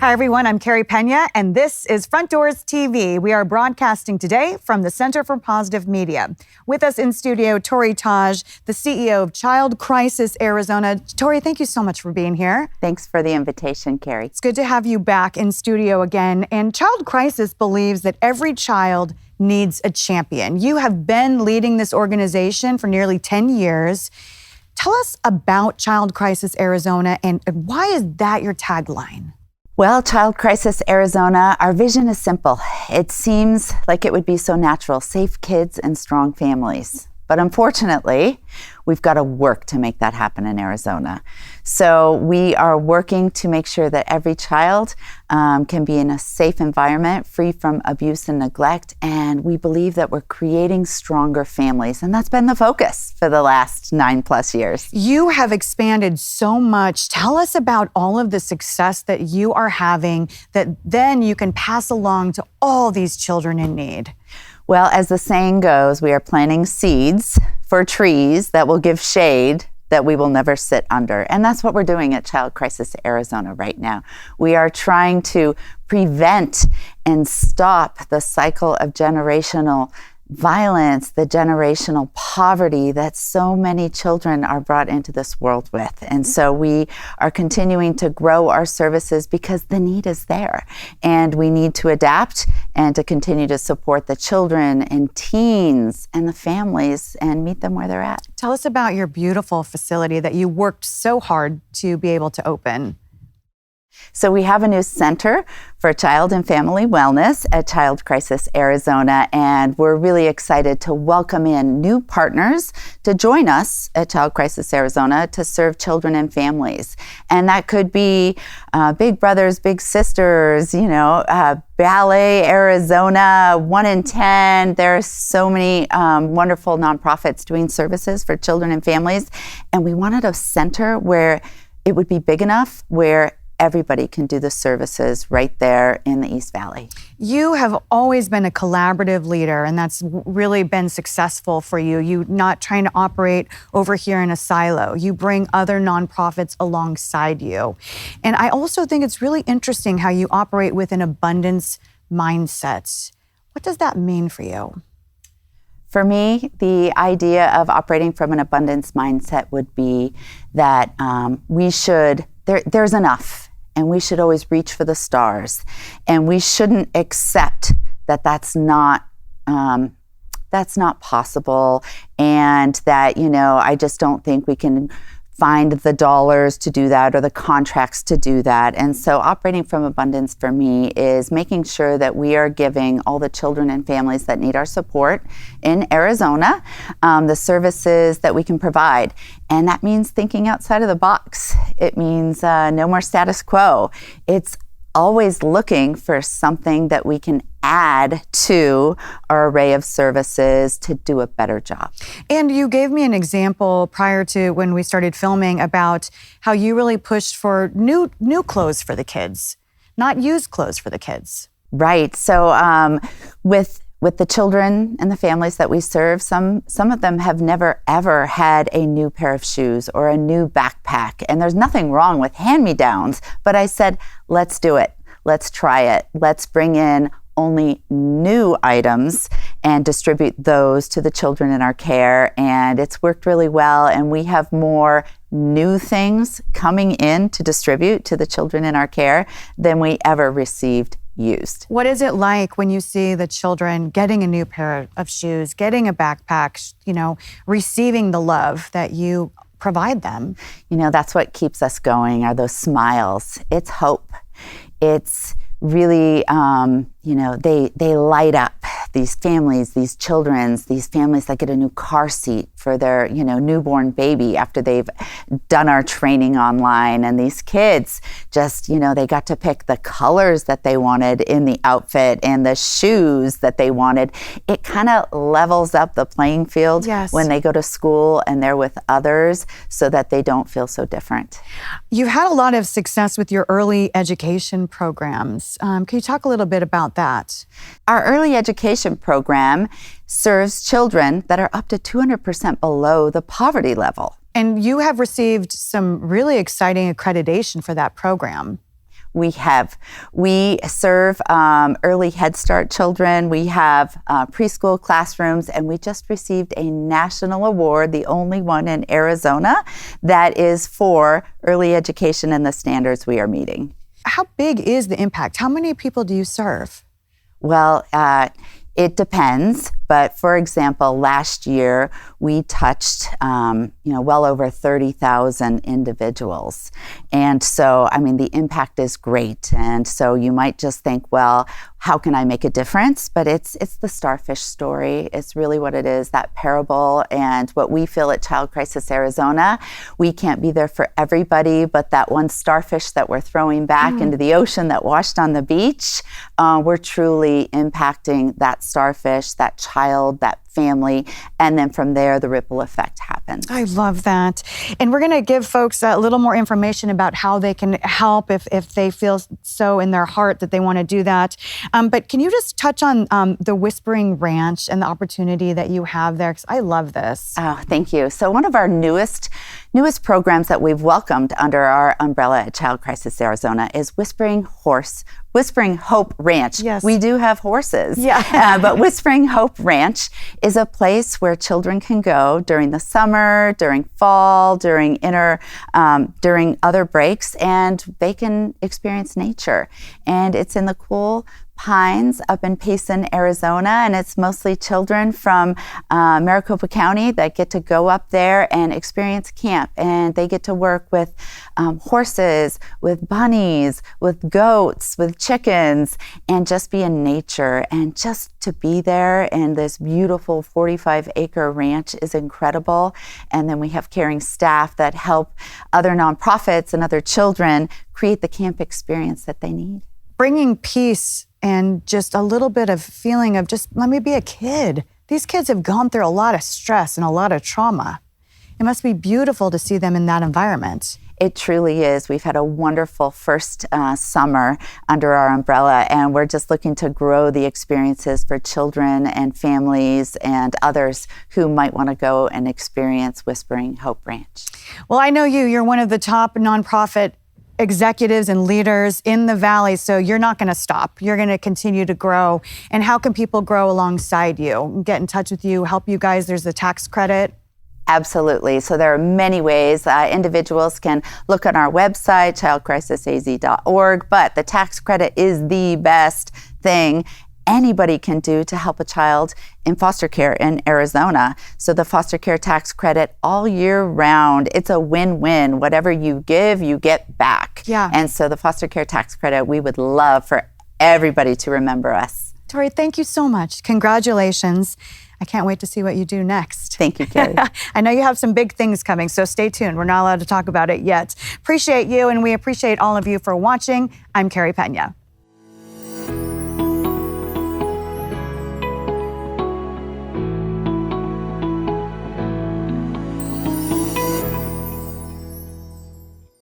Hi, everyone. I'm Carrie Pena, and this is Front Doors TV. We are broadcasting today from the Center for Positive Media. With us in studio, Torrie, the CEO of Child Crisis Arizona. Torrie, thank you so much for being here. Thanks for the invitation, Carrie. It's good to have you back in studio again. And Child Crisis believes that every child needs a champion. You have been leading this organization for nearly 10 years. Tell us about Child Crisis Arizona and why is that your tagline? Well, Child Crisis Arizona, our vision is simple. It seems like it would be so natural, safe kids and strong families. But unfortunately, we've got to work to make that happen in Arizona. So we are working to make sure that every child can be in a safe environment, free from abuse and neglect. And we believe that we're creating stronger families. And that's been the focus for the last 9+ years. You have expanded so much. Tell us about all of the success that you are having that then you can pass along to all these children in need. Well, as the saying goes, we are planting seeds for trees that will give shade that we will never sit under. And that's what we're doing at Child Crisis Arizona right now. We are trying to prevent and stop the cycle of generational violence, the generational poverty that so many children are brought into this world with. And so we are continuing to grow our services because the need is there. And we need to adapt and to continue to support the children and teens and the families and meet them where they're at. Tell us about your beautiful facility that you worked so hard to be able to open. So we have a new center for child and family wellness at Child Crisis Arizona, and we're really excited to welcome in new partners to join us at Child Crisis Arizona to serve children and families. And that could be Big Brothers, Big Sisters, Ballet Arizona, 1 in 10. There are so many wonderful nonprofits doing services for children and families. And we wanted a center where it would be big enough where everybody can do the services right there in the East Valley. You have always been a collaborative leader, and that's really been successful for you. You're not trying to operate over here in a silo. You bring other nonprofits alongside you. And I also think it's really interesting how you operate with an abundance mindset. What does that mean for you? For me, the idea of operating from an abundance mindset would be that there's enough. And we should always reach for the stars. And we shouldn't accept that that's not possible. And that, I just don't think we can find the dollars to do that or the contracts to do that. And so operating from abundance for me is making sure that we are giving all the children and families that need our support in Arizona the services that we can provide. And that means thinking outside of the box. It means no more status quo. It's always looking for something that we can add to our array of services to do a better job. And you gave me an example prior to when we started filming about how you really pushed for new clothes for the kids, not used clothes for the kids. Right. So with the children and the families that we serve, some of them have never, ever had a new pair of shoes or a new backpack. And there's nothing wrong with hand-me-downs. But I said, let's do it. Let's try it. Let's bring in only new items and distribute those to the children in our care. And it's worked really well. And we have more new things coming in to distribute to the children in our care than we ever received used. What is it like when you see the children getting a new pair of shoes, getting a backpack, receiving the love that you provide them? That's what keeps us going, are those smiles. It's hope. It's really, they light up these families, these families that get a new car seat for their, newborn baby after they've done our training online. And these kids just, they got to pick the colors that they wanted in the outfit and the shoes that they wanted. It kind of levels up the playing field when they go to school and they're with others so that they don't feel so different. You've had a lot of success with your early education programs. Can you talk a little bit about that? Our early education program serves children that are up to 200% below the poverty level. And you have received some really exciting accreditation for that program. We serve early Head Start children. We have preschool classrooms, and we just received a national award, the only one in Arizona, that is for early education and the standards we are meeting. How big is the impact? How many people do you serve? Well, it depends, but for example, last year we touched, well over 30,000 individuals, and so the impact is great. And so you might just think, well, how can I make a difference? But it's the starfish story. It's really what it is, that parable, and what we feel at Child Crisis Arizona. We can't be there for everybody, but that one starfish that we're throwing back into the ocean that washed on the beach, we're truly impacting that starfish, that child, that family, and then from there the ripple effect happens. I love that. And we're going to give folks a little more information about how they can help if they feel so in their heart that they want to do that. But can you just touch on the Whispering Ranch and the opportunity that you have there? Because I love this. Oh, thank you. So one of our newest programs that we've welcomed under our umbrella at Child Crisis Arizona is Whispering Hope Ranch. Yes. We do have horses. Yeah. But Whispering Hope Ranch is a place where children can go during the summer, during fall, during other breaks, and they can experience nature. And it's in the cool pines up in Payson, Arizona, and it's mostly children from Maricopa County that get to go up there and experience camp, and they get to work with horses, with bunnies, with goats, with chickens, and just be in nature. And just to be there in this beautiful 45-acre ranch is incredible. And then we have caring staff that help other nonprofits and other children create the camp experience that they need. Bringing peace and just a little bit of feeling of just, let me be a kid. These kids have gone through a lot of stress and a lot of trauma. It must be beautiful to see them in that environment. It truly is. We've had a wonderful first summer under our umbrella, and we're just looking to grow the experiences for children and families and others who might want to go and experience Whispering Hope Ranch. Well, I know you're one of the top nonprofit executives and leaders in the Valley, so you're not going to stop. You're going to continue to grow. And how can people grow alongside you, get in touch with you, help you guys? There's a tax credit. Absolutely. So there are many ways. Individuals can look on our website, childcrisisaz.org, but the tax credit is the best thing anybody can do to help a child in foster care in Arizona. So the foster care tax credit all year round, it's a win-win. Whatever you give, you get back. Yeah. And so the foster care tax credit, we would love for everybody to remember us. Torrie, thank you so much. Congratulations. I can't wait to see what you do next. Thank you, Carrie. I know you have some big things coming, so stay tuned. We're not allowed to talk about it yet. Appreciate you, and we appreciate all of you for watching. I'm Carrie Pena.